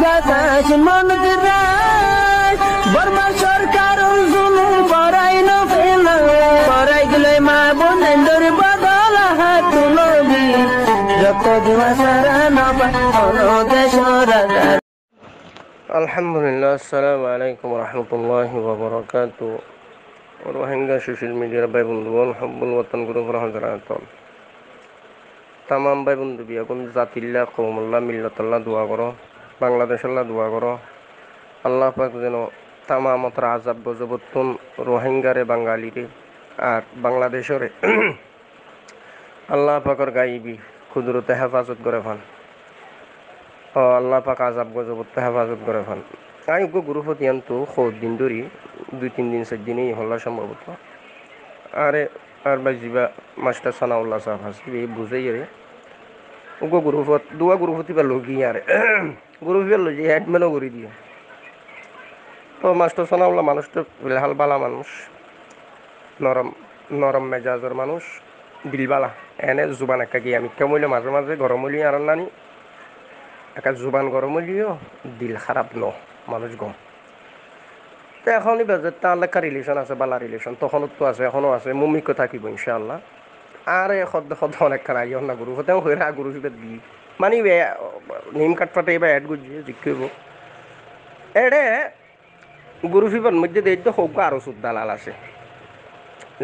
বাতাস মন দিরাই বর্মা সরকার জুলুম করাই না ফেলা করাই গেলে মা বোনের বদল হাত তুলবি যত দিবাসারা না পালো দেশ রাজা। আলহামদুলিল্লাহ, আসসালামু আলাইকুম রহমতুল্লাহি ওয়া বারাকাতুহু। রোহিঙ্গা সোশ্যাল মিডিয়ার ভাই বন্ধুগণ, হব্বুল ওয়াতান গ্রুপ রহমতুল্লাহ তামাম ভাই বন্ধু বিয়াকুন জাতিল্লাহ কৌমুল্লাহ মিল্লাতাল্লাহ দোয়া করো, বাংলাদেশাল্লাহ দোয়া করো। আল্লাহ পাক যেন তামামতর আজাব গজবতুন রোহিঙ্গারে বাঙালিরে আর বাংলাদেশরে আল্লাহ পাকর গাইবি কুদরতে হেফাজত করে ফান। আল্লাহ পাক আজাব গজবতে হেফাজত করে ফান। আমি গ্রুপত ইয়ান্তু খোদ দিন ধরি 2-3 দিন 4 দিনই হল্লা সম্ভবত আরে আর ভাই জিবা মাস্টার সানাউল্লাহ সাহেব হাসি এই বুঝাই রে গ্রুপত দুয়া গ্রুপত বা লগি আরে গ্রুপের লজি অ্যাডমিনও করে দিয়ে। তো মাস্টার সানাউল্লাহ মানুষটা ফিলহাল বালা মানুষ, নরম নরম মেজাজের মানুষ, দিলবালা এনে জুবান একা গিয়ে আমি কেমন মাঝে মাঝে গরম হলি আর নানি একা জুবান গরম হলিও দিল খারাপ ন মানুষ গম। তো এখনই বাজে তার লেখা রিলেশন আছে, বালা রিলেশন তখনও তো আছে, এখনও আছে, মুমিকও থাকিব ইনশাআল্লাহ। আর সদ্য সদ্য অনেক খানা আইন না গুরু হতেও হয়ে গুরু হিসেবে দি মানে নিম কাটপাতে এবার অ্যাড করছি জিজ্ঞেব এডে গুরু ফিবার মধ্যে দেখতে হোক আরো সুদ দালাল আছে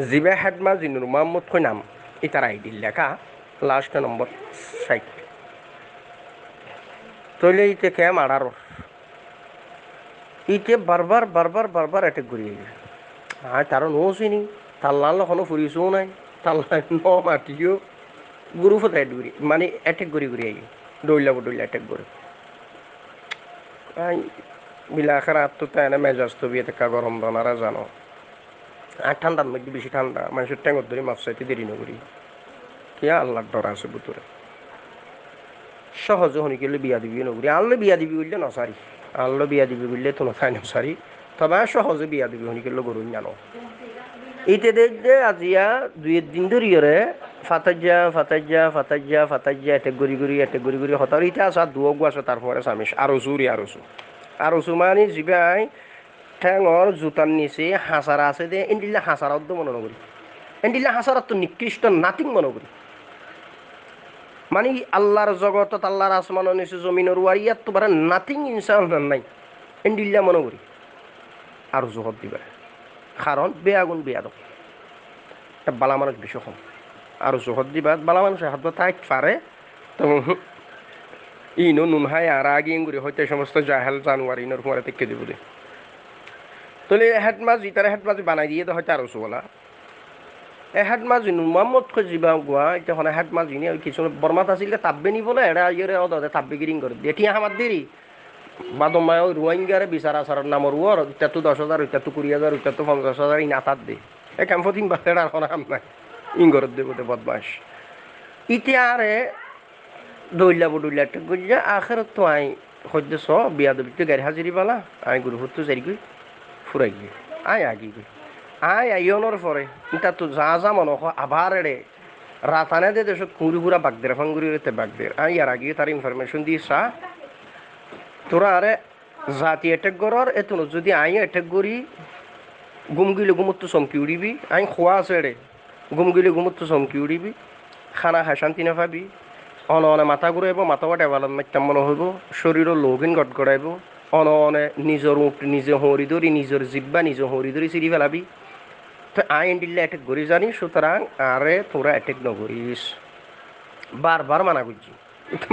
জিবে হেডমা জিনুর মোহাম্মদ খৈ নাম ইতার আইডি লেখা লাস্ট নম্বর 60 তৈলে ইতে কে মারার ইতে বারবার বারবার বারবার অ্যাটেক করি আর তারও নো চিনি তার লাল এখনো ফুরিছেও নাই তার ন মাটিও গুরু ফত অ্যাড করি মানে অ্যাটেক করি করি আই দৌড়লা বদৌড়লা অ্যাটেক করে আই বিলাখার আত্ম তো এনে মেজাজ তো বিয়ে থেকে গরম দানারা জানো। আর ঠান্ডার মধ্যে বেশি ঠান্ডা মানুষের ট্যাঙ্গর ধরে মাছ চাইতে দেরি নকরি কে আল্লাহর ডর আছে বুতুরে সহজে হনি গেলে বিয়া দিবি নকরি আনলে বিয়া দিবি বললে নসারি আনলো বিয়া দিবি বললে তো নথাই নসারি তবে সহজে বিয়া দিবি হনি গেলে গরুন জানো। ইতে দেখতে আজিয়া 2 দিন ধরিয়ে ফাতাজ্জা ফাতাজ্জা ফাতাজ্জা ফাতাজ্জা এটেক গড়ি গড়ি হতার ইতে আসা দুয়োগু আছে তারপরে সামিস আরসু মানে জিবাই ঠ্যাঙর জুতার নিচে হাসারা আছে দে এন্ডিল্লা হাসারা অদ্দ মনে নগরি এন্ডিল্লা হাসারা তো নিকৃষ্ট নাতিং মনে করি মানে আল্লাহর জগতত আল্লাহর আসমানের নিচে জমিনের ওয়ারিয়াত তো বারে নাতিং ইনসান নাই এন্ডিল্লা মনে করি আর জোহর দিবা কারণ বেয়াগুন বেয়াদ বালা মানুষ বেশি কম আর জোহর দিবা বালা মানুষ হাত তাই পারে তো ইনো নুন হাই আর আগে ইঙ্গুরি হইতে সমস্ত জাহেল জানুয়ারি ইনোর কুমারে তেকে দিব দে তাহলে হেডমাজ ইতারা হেডমাজ বানাই দিয়ে তো হয়তো আরো বলা এ হেডমাজ মোহাম্মদ কে যাবা গোয়া এটা হলে হেডমাজ ইনি কিছু বর্মাত আছিল তাব্বে নি বলে এরা ইয়ে অদে তাব্বে গিরিং করে দিয়ে ঠিক আমার দেরি বাদমায় রোহিঙ্গারে বিচার আসার নামর ওর ইটা তো 10,000 ইটা তো 20,000 ইটা তো 50,000 ইন আতাত দে এ ক্যাম্প তিন বাচ্চারা আর কোনো কাম নাই ইঙ্গর দেব বদমাস ইতে আরে দৌড়লা বডুল্লা একটা গুজা আখের তো আই হদ্য স বিয়া দবিতে গাড়ি হাজিরি পালা আই গুরু হতো যাই গই ফুরাই গই আই আগি গই আই আইনের পরে এটা তো যা যা মনে আবার এড়ে রাতানে দে দেশ কুড়ি ঘুরা বাগদের ফাঙ্গুরি রেতে বাগদের আই আর আগে তার ইনফরমেশন দিয়ে সা তোরা আরে জাতি অ্যাটেক করার এত যদি আই অ্যাটেক করি গুমগিলে গুমত্ত চমকি উড়িবি আই খোয়া আছে এড়ে গুমগিলে গুমত্ত চমকি উড়িবি খানা খাই শান্তি না পাবি অনে মাথা ঘুরাইব মাথা ডেভালপ মাত্যাম মনে হইব শরীরের লৌগিন গট গড়াইব অনে নিজের উঠ নিজে হরি ধরি নিজের জিব্বা নিজে হরি ধরি চিরি ফেলাবি তো আইন দিল্লে অ্যাটেক করি জানি সুতরাং আরে তোরা অ্যাটেক নকরিস বারবার মানা করছি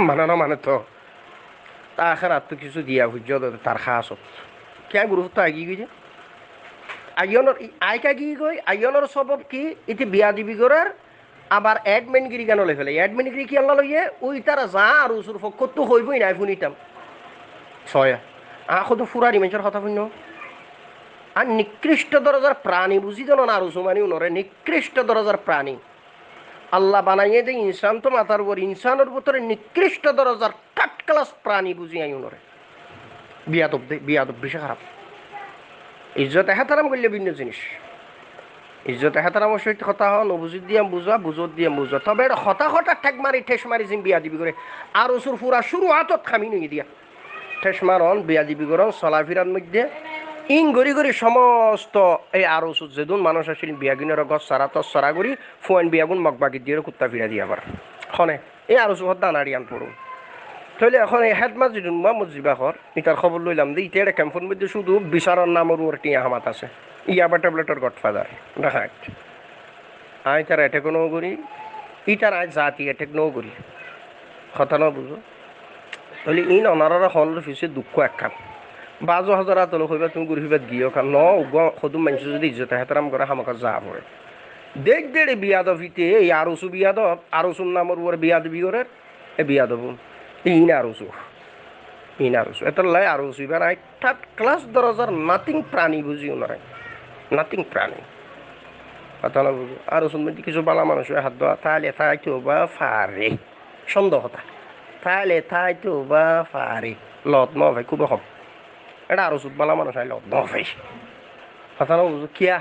মানানো মানে তো তা আখের আর তো কিছু দিয়া বুঝছ তার খাস কে গুরুত্ব আগিয়ে গেছে আইয়নের আইকা গিয়ে গই আইয়নের স্বভাব কি এটি বিয়া দিবি করার আবার অ্যাডমিনগিরি কেন লে ফেলে অ্যাডমিনগিরি কি আল্লাহ লইয়ে ওই তারা যা আর ওসুর ফকর তো হইবই নাই শুনিতাম ছয়া আখো তো ফুরারি মানুষের কথা শুনো আর নিকৃষ্ট দরজার প্রাণী বুঝি যেন না আর উসুমানি উনরে নিকৃষ্ট দরজার প্রাণী আল্লাহ বানাইয়ে যে ইনসান তো মাথার উপর ইনসানের ভিতরে নিকৃষ্ট দরজার থার্ড ক্লাস প্রাণী বুঝি আই উনরে বিয়াদব বেশি খারাপ ইজ্জত এহাতারাম করলে ভিন্ন জিনিস ইজ্জত এহাতারামের সহিত কথা হ নবুজি দিয়ে বুঝা বুঝত দিয়ে বুঝা তবে এটা হঠাৎ ঠেক মারি ঠেস মারি জিম বিয়া দিবি করে আর ওসুর ফুরা শুরু হাতত খামি নিয়ে দিয়া ঠেস মারন বিয়াদিবি করন চলাফিরার মধ্যে ইং গড়ি গড়ি সমস্ত এই আরো যেদুন মানুষ আসিল বিয়াগিনের গছ সারা তস সরা করি ফোন বিয়াগুন মগবাগি দিয়ে কুত্তা ফিরা দিয়ে আবার খনে এই আরো সুহত দানারি আন পড়ুন তাহলে এখন এই হেডমাস যিদুন মোহাম্মদ জিবাখর ইটার খবর লইলাম যে ইটা একটা ক্যাম্পের মধ্যে শুধু বিচারর নামের ওর টিয়া হামাত আছে ইয়াবা ট্যাবলেটের গডফাদার দেখায় আই তার অ্যাটেক নও করি ইটার আয় জাতি অ্যাটেক নও করি কথা না বুঝো তাহলে ইন অনারারা হলের ফিসে দুঃখ একখান ৫,০০০ আতলো হইবা তুমি ঘুরি হইবা গিয়ে খান ন উগ সদুম মানুষ যদি ইজ্জত হেতারাম করে হামাকা যা পড়ে দেখ দেড়ে বিয়াদব ইতে এই আরসু বিয়াদব আরসুর নামর ওর বিয়াদ বিগরের এ বিয়াদব ইন আরসু এত লাই আরসু এবার আই থার্ড ক্লাস দরজার নাথিং প্রাণী বুঝিও নয় নাথিং প্রাণী কথা না বুঝো আরসুর মধ্যে কিছু বালা মানুষ হাত দেওয়া তাহলে থাকতে বা ফারে সন্দেহতা তাহলে থাকতে বা ফারে লত ন ভাই খুব হব এটা আরো সুদ বালা মানুষ আইল ভাই কথা না বুঝো কিয়া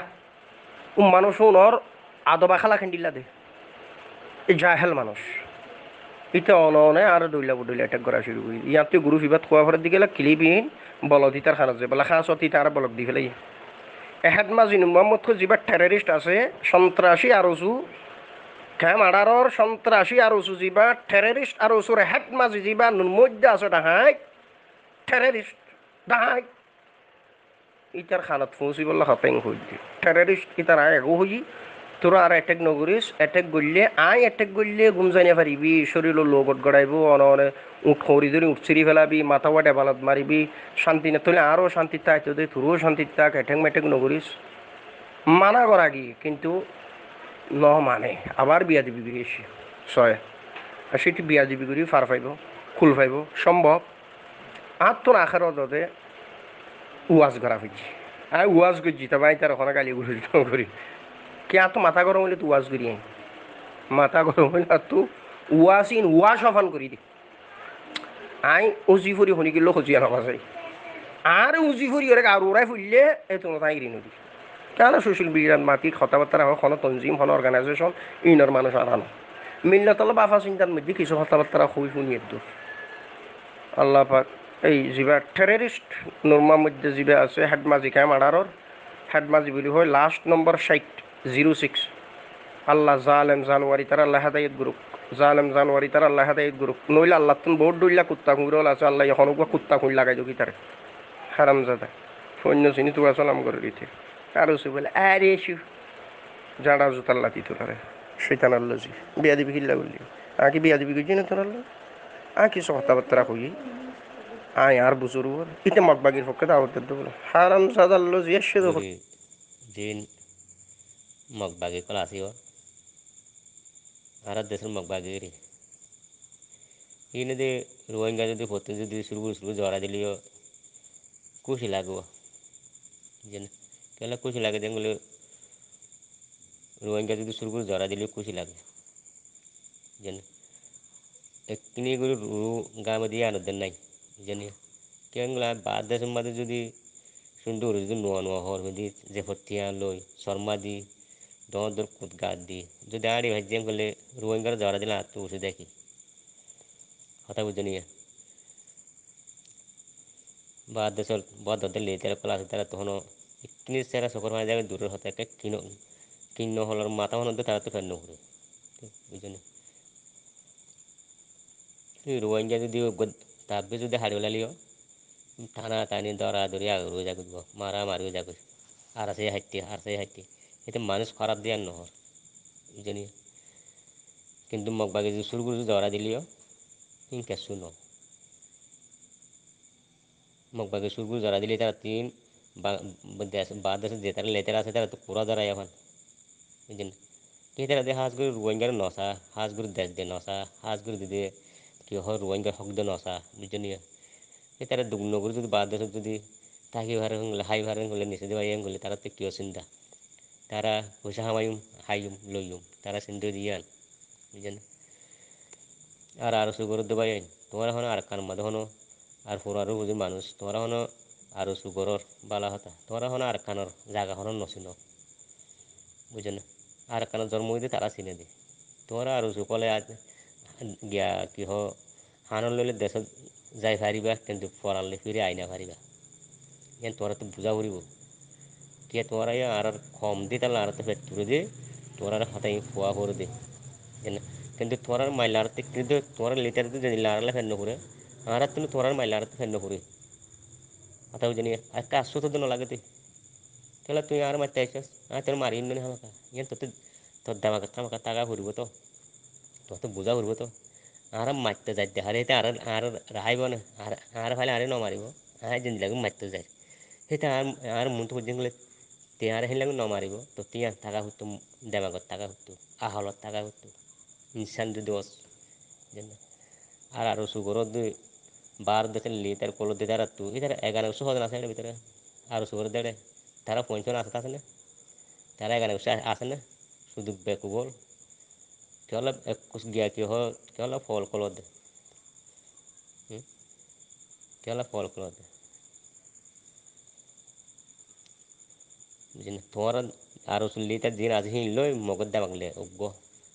মানুষ ওনর আদবা খালা খেন্ডিলা দে এই জাহেল মানুষ ইটা অনে আর দইলা বদইলা অ্যাটাক করা শুরু করি ইয়াতে গুরু ফিবাত খোয়া ঘরের দিকে ক্লিবিন বলদ ইতার খানা যে বলা খাস অতি তার বলক দি ফেলাই এহেদ মাজিন মোহাম্মদ যিবা টেররিস্ট আছে সন্ত্রাসী আরসু খেম আডারর সন্ত্রাসী আরসু যিবা টেররিস্ট আরসুর হেড মাজি যিবা মধ্যে আছে ডাহাই টেররিস্ট ডাহাই ইটার খানাত পৌঁছি বললে হাতেং হই টেররিস্ট ইতার আয় এগো হই তোরা আর অ্যাটেক নগরিস অ্যাটেক করলে আই অ্যাটেক করলে গুম জানিয়ে পারিবি শরীরের লগত গড়াইব অনে উঠ খড়ি ধরে উঠ চিরি ফেলাবি মাথা ওয়াটে বালাত মারিবি শান্তি না তোলে আরও শান্তি থাক তোদের তোরও শান্তি থাক অ্যাটেক ম্যাটেক নগরিস মানা করা কি কিন্তু ন মানে আবার বিয়া দিবি করে এসে ছয় আর সেটি বিয়া দিবি করি ফার পাইব খুল পাইব সম্ভব আর তোর আখার অজতে ওয়াজ করা হয়েছি আর ওয়াজ করছি তবে আমি তার ওখানে গালি গুলি করি কে আর তো মাথা গরম হইলে তো ওয়াজ করি মাথা গরম হইলে আর তো ওয়াজিন ওয়াজ অফান করি দি আই উজি ফুরি শুনি গেলেও সজিয়া নবা যাই আর উজি ফুরি ওরা আর ওরাই ফুললে এই তো তাই রি নদী কেন সোশ্যাল মিডিয়ার মাটির কথাবার্তা হয় কোনো তঞ্জিম কোনো অর্গানাইজেশন ইনর মানুষ আনানো মিল্লাতলা বাফা চিন্তার মধ্যে কিছু কথাবার্তা হই শুনি একটু আল্লাহ পাক এই যিবা টেররিস্ট নর্মার মধ্যে যিবা আছে হেডমাজি ক্যাম আডারর হেডমাজি বলি হয় লাস্ট নম্বর 06 আল্লাহ জালেম জানুয়ারি তার আল্লাহ হেদায়ত গ্রুপ জালেম জানুয়ারি তার আল্লাহ হেদায়ত গ্রুপ নইলে আল্লাহ তুমি বহুত ডইলা কুত্তা খুঁড়ল আছে আল্লাহ এখন কুত্তা খুঁড় লাগাই দিও কি তারে হারাম জাদা সৈন্য চিনি তো সালাম করে দিতে আরো সে বলে আরে এসু জাডা জুতার লাতি তোলারে শৈতান আল্লাহ জি বিয়া দিবি কিল্লা বললি আঁকি বিয়া দিবি গেছি না তোর আল্লাহ আঁকি সব কথাবার্তা কই আয় আর বুঝুর ইতে মগবাগির পক্ষে দাওয়াত দেবো হারাম জাদা আল্লাহ জি এসে দেখো দিন মগবাগি কল আসিও আর দেশের মগবাগিরি ইনে দে রোহিঙ্গা যদি হতে যদি শুরু জরা দিলিও খুশি লাগবো যেন কেলা খুশি লাগে যেগুলো রোহিঙ্গা যদি শুরু জরা দিলেও খুশি লাগে যেন একনি করে গাঁ দিয়ে আনন্দের নাই জানি কেগুলা বাদ দেশের মাঝে যদি সুন্দর যদি নোয়া নোয়া হওয়ার মধ্যে যে ফটিয়া লই শর্মা দি দর কুত গাছ দি যদি আড়ি ভাজ্যাম করলে রোহিঙ্গার জরা দিলে আর তো বসে দেখি কথা বুঝে নিয়ে বা দেশের বদ্ধ লে তারা কলা আছে তারা তখনও কিনে সেরা সকর মাঝে যাবে দূরের হতে একটা কিন্ন হলার মাথা মনে তারা তো ফের ঘুরে বুঝলি রোহিঙ্গা যদি তাপে যদি হাড়ি ওলালিও টানা টানি দরা দরি আগর যাগুব মারা মারিও যাগুব আর আছে হাঁটতে এতে মানুষ খারাপ দিয়ে নহর বুঝলি কিন্তু মগবাগে যদি শুরু করে জরা দিলিও ইনকে শুনো মগবাগে শুরু করে জরা দিলে তারা তিন বাদ দেশে যে তারা লেতেরা আছে তারা তো পুরা জরাই এখন বুঝলেন কি তারা দিয়ে হাঁস করে রোহিঙ্গার নশা হাঁস করে দেশ দিয়ে নশা হাঁস করে দিদি কি হয় রোহিঙ্গার হক দিয়ে নশা বুঝলি এই তারা দুগ্ন করে যদি বাদ দেশে যদি থাকি ভারে হলে হাই ভারে হলে নিচে দেওয়া হলে তারা তো কেউ চিন্তা তারা পয়সা হামাইম হাইম লইম তারা চিন্তা দিয়ে আন বুঝলেন আর সুগর দেবাই তোমার হনো আর কান মাঝে হনো আর পুরারও বুঝি মানুষ তোমার হনো আর সুগরর বালা হতা তোমার হনো আর কানর জায়গা হনো নচিন বুঝলেন আর কানের জন্ম হইতে তারা চিনে দি তোমার আর সকলে গিয়া কি হ হানন লইলে দেশত যাই পাৰিবা কিন্তু পৰালে ফিরে আইনা পারিবা ইয়ান তোরা তো বুঝা পড়িব কে তোরা আর কম দি তাহলে আর তো পেট তুলে দে তোরা হাতাই খোয়া করে দে কিন্তু তোরার মাইলার কিন্তু তোরা লিটার তো জানি লাড়ালে ফেন্ন করে আর তুমি তোরার মাইলার তো ফেন্ন করে হাতাও জানি একটা আসছো তো দিন লাগে তুই তাহলে তুই আর মারতে আইসস আর তোর মারি নি আমাকে ইয়ান তোর দামাকে তামাকে টাকা ফুরব তো তোর তো বোঝা ফুরব তো আর মারতে যাই দেখারে আর আর রাহাইব না আর ফাইলে আরে ন মারিব আর যেন লাগু মারতে যায় সেটা আর মন তো বুঝিয়ে গেলে তে আর হেন লাগু ন মারিব তো তিয়ার টাকা হতো দেমাগত টাকা হতো আহলত টাকা হতো ইনসান যদি যেন আর সুগরত দুই বার দেশে লিটার কলো দিদার তু ইধার 1100 হজন আছে এর ভিতরে আর সুগর দেড়ে তারা পঞ্চন আছে না তারা 1100 আছে না শুধু বেকুবল কেবল এক কুছ গিয়া কি হল কেবল ফল কলো দে কেবল ফল কলো দে বুঝিনা তোমার আর লিটার দিন আজ হিন লই মগদ দেবাগলে অজ্ঞ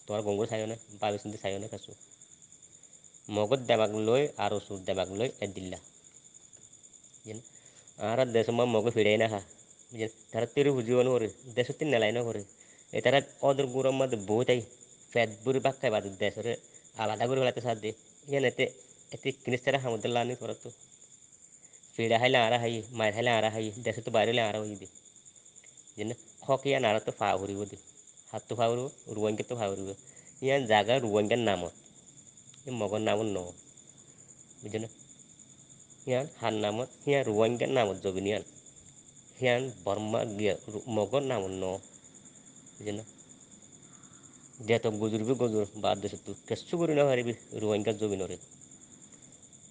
তোমার গঙ্গুর চাইও না পাবিস চাইও না কাছু মগদ দেবাগ লই আর সুর দেবাগ লই এ দিল্লা যেন আর দেশ মগ ফিরে না হা যে তারা তেরু বুঝিও নরে দেশ তিন নেলাই না করে এ তারা অদর গুরম মধ্যে বহুতাই ফ্যাট বুড়ি বাক্কায় বাদ দেশরে আলাদা করে হলাতে সাথ দে ইয়ান এতে এতে কিনিস্তারা হামদুল্লাহ নি করত ফিরে হাইলে আর হাই মার হাইলে আর হাই দেশে তো বাইরে আর হই দে যেন হক ইয়ান আর তো ফা হরিব দে হাত তো ফাউরব রুয়াঙ্গে তো ফাউরব ইয়ান জায়গা রুয়াঙ্গের নামত মগর নামত ন বুঝছেন হিয়ান হার নামত হিয়ান রুয়াঙ্গের নামত জবিনিয়ান হিয়ান বর্মা গিয়া মগর নামত ন বুঝছেন দেত গুজুরবি গুজুর বাদ দেশে তু কেসু করি না পারিবি রুয়াঙ্গার জবিনরে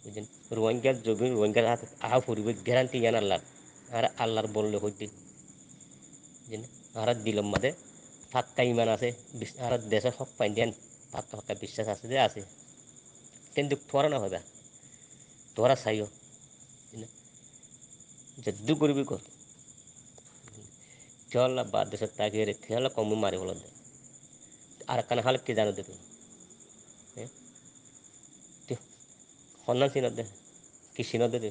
বুঝছেন রুয়াঙ্গার জবিন রুয়াঙ্গার হাত আহা ফুরিবে গ্যারান্টি ইয়ান আল্লাহ আর আল্লাহর বললে হইতে বুঝছেন আর দিলম মাদে ফাক্কা ইমান আছে আর দেশের হক পাই দেন ফাক্কা ফাক্কা বিশ্বাস আছে যে আছে কিন্তু তোরা না হবে তোরা চাইও যদ্দু করবি কর চল বাদ দেশে তাকিয়ে রে খেয়াল কম মারি বলো দে আর কান হাল কে জানো দে তুই সন্ধান চিনত দে কি চিনত দে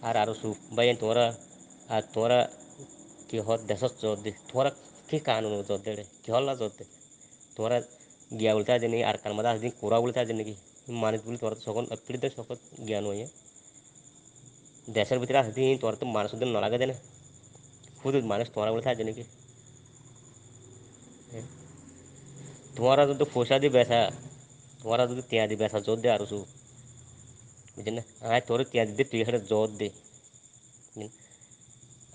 আর সু ভাই তোরা কি হত দেশত জোর দে তোরা কি কানুন জোর দে কি হল্লা জোর দে তোরা গিয়া বলতে আছে নাকি আর কার মধ্যে আসদিন কোরা বলতে আছে নাকি মানুষ বলি তোরা সকল অপ্রিত সকল জ্ঞান হয়ে দেশের ভিতরে আসদিন তোরা তো মানুষ নলাগে দে না শুধু মানুষ তোরা বলতে আছে নাকি তোরা যদি পয়সা দিয়ে বেসা তোরা যদি টিয়া দিয়ে বেসা জোর দে আর সু বুঝছেন না আয় তোর টিয়া দিতে তুই এখানে জোর দে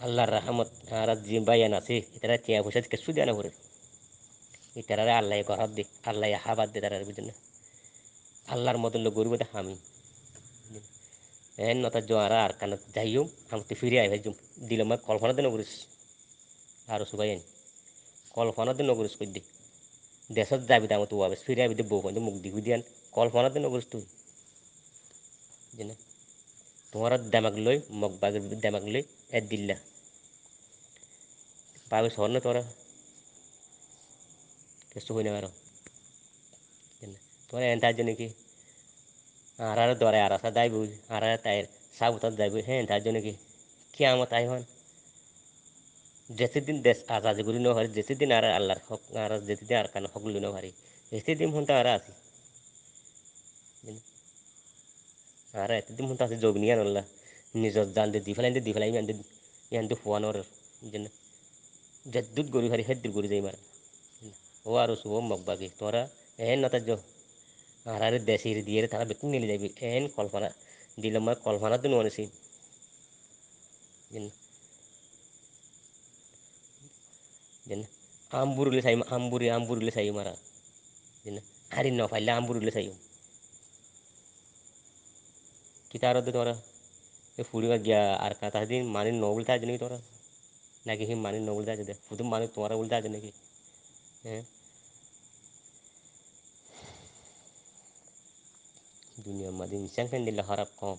আল্লাহর রহমত আর যে বাইয়ান আছে এটারা টিয়া পয়সা কিছু দেয় না করে এটারা আল্লাহ গরাব দে আল্লাহ হাবাদ দে তারা বুঝছেন না আল্লাহর মতন লোক গরিব দে আমি নতা জোয়ারা আর কান যাইও আমি তো ফিরে আই ভাইজুম দিলাম কল্পনা দিন করিস আর সবাই কল্পনা দিন করিস কই দি দেশত যাবি তাম তো আবে ফিরে আবি বউ কিন্তু মুখ দিবি দিয়ান কল্পনা দিন করিস তুই জানে তোমার দামাগ লই মগ বাগের দামাগ লই এ দিল্লা পাবে স্বর্ণ তোরা কিছু হই না আরো তোরা এন তার জন্য কি আর দরে আর আসা দাইব আর তাই সাবুতার যাইব হ্যাঁ তার জন্য কি কিয়ামত আই হন যেতেদিন দেশ আজাদি করি ন হারি যেতেদিন আর আল্লাহর হক আর যেতেদিন আর কান হক লই ন হারি এতেদিন হন আর আছি আর এতেদিন হন আছে জগনি আর আল্লাহ নিজর জান দি ফেলাই ইয়ান দি ফুয়ানোর যেন জদ্দুত গরি হারি হেদ্দুর গরি যাই মার ও আর শুভ মগবাগি তোরা এন নতা জো আর দেশের দিয়ে তারা বেতন নিলে যাবি এন কল্পনা দিলাম কল্পনা তো ননেছি যেন আমবুরুলে চাই মারা যেন হারি ন ফাইলে আমবুরুলে চাই কি তার তোরা এ ফুড়িবার গিয়া আর কাতা দিন মানে ন বলতে আছে নাকি তোরা নাকি হি মানে ন বলতে আছে দে শুধু মানে তোরা বলতে আছে নাকি হ্যাঁ দুনিয়ার মাঝে ইনসান ফেন দিলে খারাপ কম